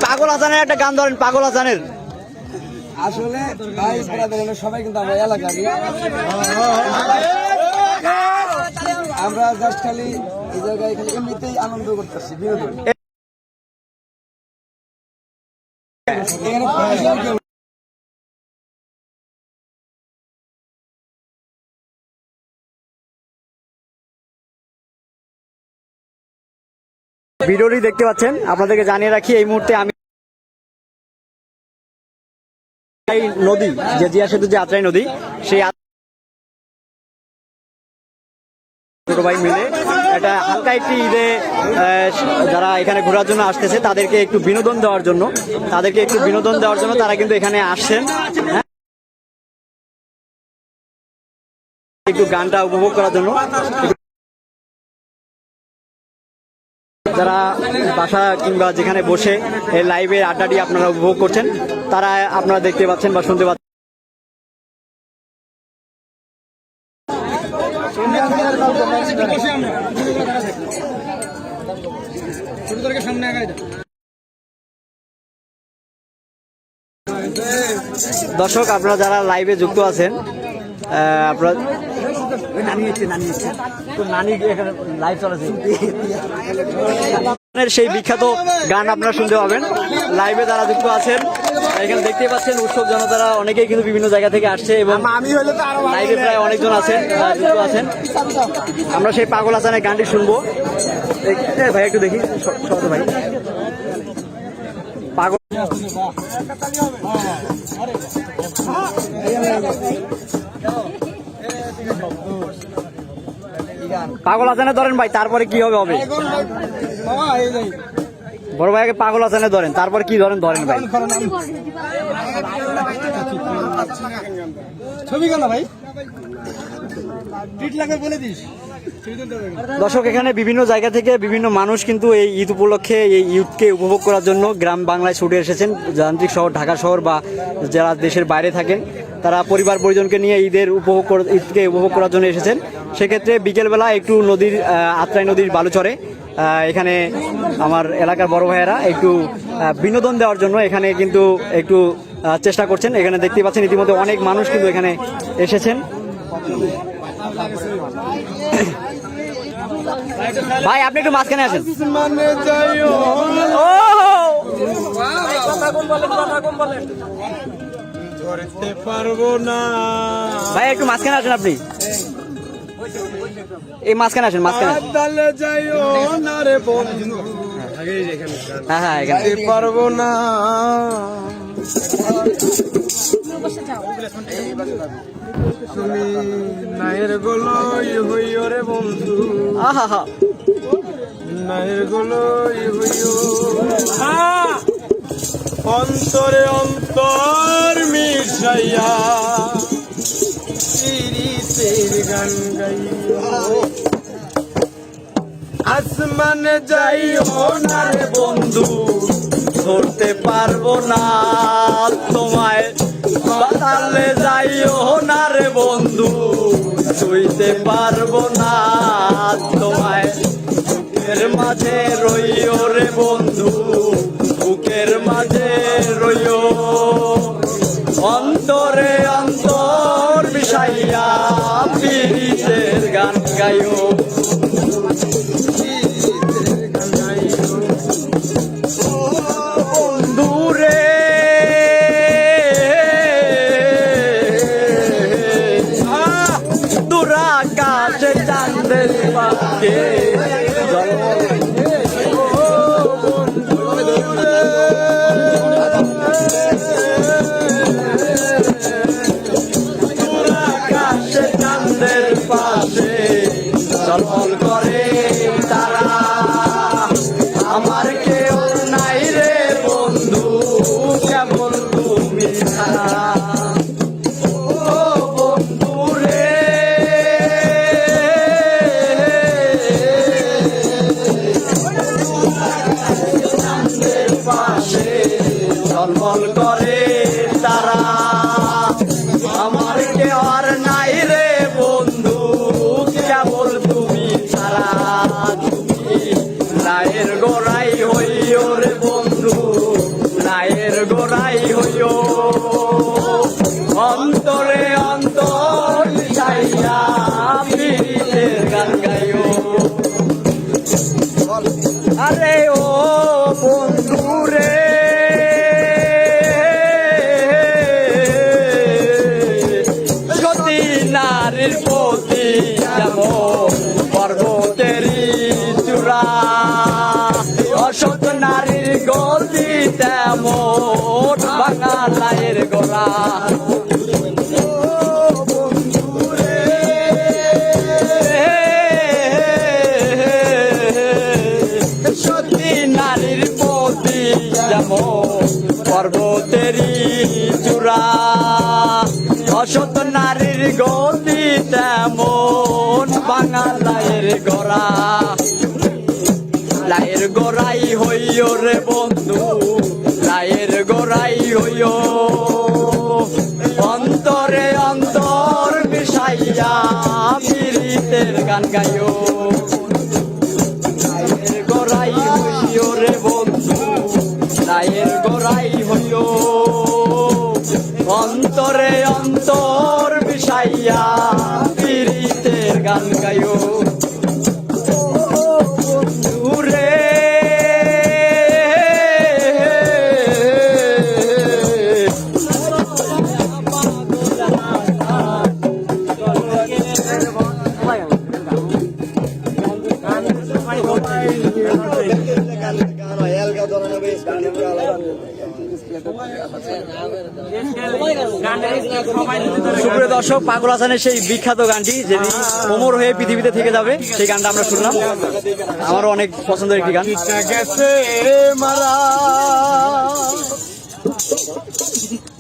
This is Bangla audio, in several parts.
পাগল হাসানের একটা গান ধরেন, পাগল হাসানের। আসলে ভাই সবাই কিন্তু আমরা এলাকা আমরা জাস্ট খালি এই জায়গায় খালি এমনিতেই আনন্দ করতেছি, বিনোদন। ভিডিওটি দেখতে পাচ্ছেন, আপনাদেরকে জানিয়ে রাখি এই মুহূর্তে আমি নদী যে জিয়া সেতু যে আত্রাই নদী, সেই ছোট ভাই মিলে একটা হালকা একটি ঈদে যারা এখানে ঘোরার জন্য আসতেছে তাদেরকে একটু বিনোদন দেওয়ার জন্য তারা কিন্তু এখানে আসছেন, একটু গানটা উপভোগ করার জন্য। যারা বাসা কিংবা যেখানে বসে এই লাইভের আড্ডাটি আপনারা উপভোগ করছেন, তারা আপনারা দেখতে পাচ্ছেন বা শুনতে পাচ্ছেন। দর্শক, আপনারা যারা লাইভে যুক্ত আছেন, আপনারা সেই বিখ্যাত গান আপনারা শুনতে পাবেন লাইভে যারা যুক্ত আছেন। এখানে দেখতে পাচ্ছেন উৎসব জনতারা অনেকেই কিন্তু বিভিন্ন জায়গা থেকে আসছে এবং লাইভে প্রায় অনেকজন আছেন যুক্ত আছেন। আমরা সেই পাগল হাসানের গানটি শুনবো। ভাই একটু দেখি ভাই, পাগল পাগল হাসানে ধরেন ভাই, তারপরে কি হবে হবে বড় ভাইকে পাগল হাসানে ধরেন, তারপর কি ধরেন ভাই। ছবি কেন ভাই বলে দিস। দর্শক, এখানে বিভিন্ন জায়গা থেকে বিভিন্ন মানুষ কিন্তু এই ঈদ উপলক্ষে এই ঈদকে উপভোগ করার জন্য গ্রাম বাংলায় ছুটে এসেছেন। যান্ত্রিক শহর ঢাকা শহর বা যারা দেশের বাইরে থাকেন তারা পরিবার পরিজনকে নিয়ে ঈদকে উপভোগ করার জন্য এসেছেন। সেক্ষেত্রে বিকেলবেলা একটু আত্রাই নদীর বালুচরে এখানে আমার এলাকার বড় ভাইয়েরা একটু বিনোদন দেওয়ার জন্য এখানে কিন্তু একটু চেষ্টা করছেন। এখানে দেখতে পাচ্ছেন ইতিমধ্যে অনেক মানুষ কিন্তু এখানে এসেছেন। ভাই আপনি একটু মাঝখানে আসেন। ধরতে পারবো না ভাই একটু মাঝখানে আসেন, আপনি এই মাঝখানে আসেন, মাঝখানে। যাইও না রে বন্ধু, হ্যাঁ হ্যাঁ এখানে পারবো না। তুমি নায়ের গলই হইও রে বন্ধু, আহা হা নায়ের গলই হইও, অন্তরে অন্তর মিশাইয়া সিরিতের গান গাইও। আসমানে যাইও না রে বন্ধু, ধরতে পারবো না তোমায়, পাতালে যাইও না রে বন্ধু, ছুঁইতে পারবো না তোমায়। বুকের মাঝে রইও রে বন্ধু, বুকের মাঝে রইও, অন্তরে অন্তর মিশাইয়া পীড়িতের গান গাইও। দূরে দূরাকাশে চাঁদের পাখে দূরাকাশে চাঁদের পাশে ঝলমল করে তারা, আমার কেউ নাই রে বন্ধু কেমন তুমি ছাড়া। ও বন্ধু রে চাঁদের পাশে ঝলমল করে তারা, আমার কেউ আর নাই রে বন্ধু কেবল তুমি ছাড়া। রায়ের গোড়াই হইও রে বন্ধু, রায়ের গোড়াই হইও, অন্তরে অন্তর মিশাইয়া পীড়িতের গান গাইও। আরে ও বন্ধু রে সতী নারীর প্রতি যেমন পর্বতেরই চূড়া, অসৎ নারীর গতি তেমন বাঙালাইয়ের গোড়া। সতী নারীর প্রতি যেমন পর্বতেরই চূড়া, অসৎ নারীর গতি তেমন বাঙালাইয়ের গোড়া। লাইয়ের গোড়াই হইও রে বন্ধু, লাইয়ের গোড়াই হইও, অন্তরে অন্তর মিশাইয়া পীড়িতের গান গাইও। লাইয়ের গোড়াই হইও রে বন্ধু, লাইয়ের গোড়াই হইও, অন্তরে অন্তর মিশাইয়া পীড়িতের গান গাইও। দূরে সুপ্রিয় দর্শক, পাগল হাসানের সেই বিখ্যাত গানটি যেটি অমর হয়ে পৃথিবীতে থেকে যাবে, সেই গানটা আমরা শুনলাম। আমারও অনেক পছন্দের একটি গান। গেছে মারা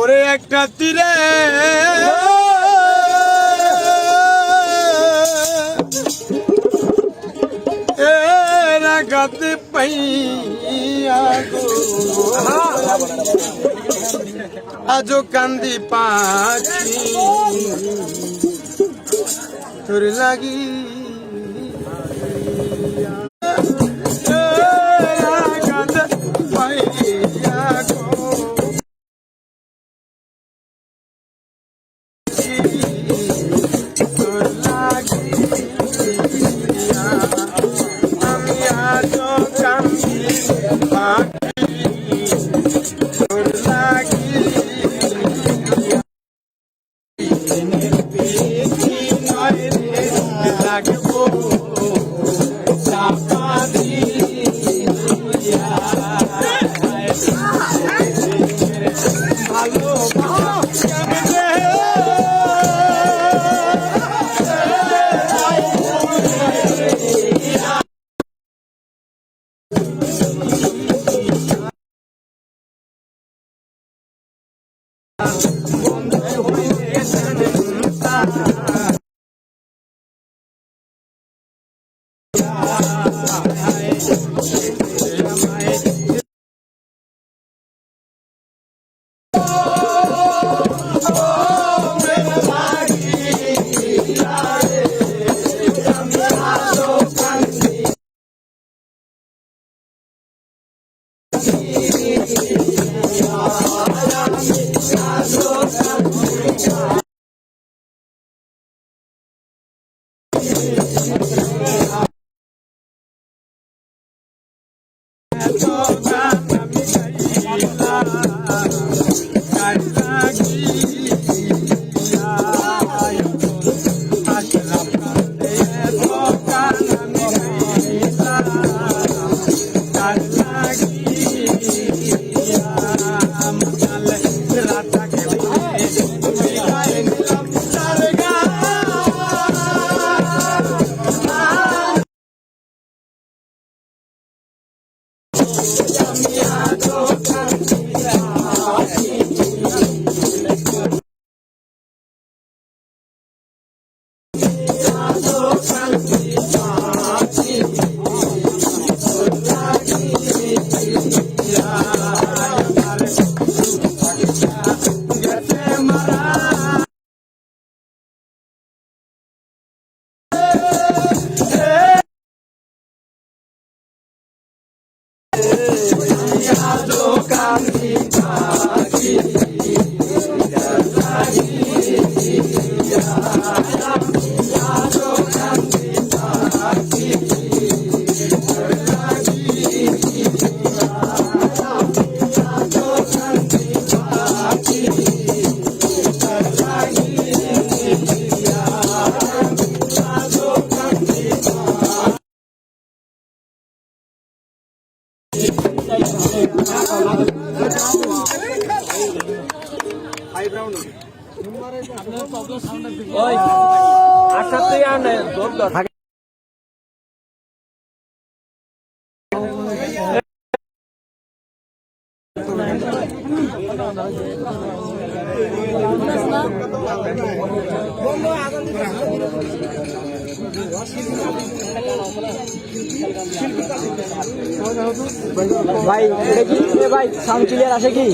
ওরে একটা তীরে, গাতে পাইয়া গো আজো কান্দি পাখি তোর লাগি ভাই এটা কি ভাই সাউন্ড ক্লিয়ার আসে কি?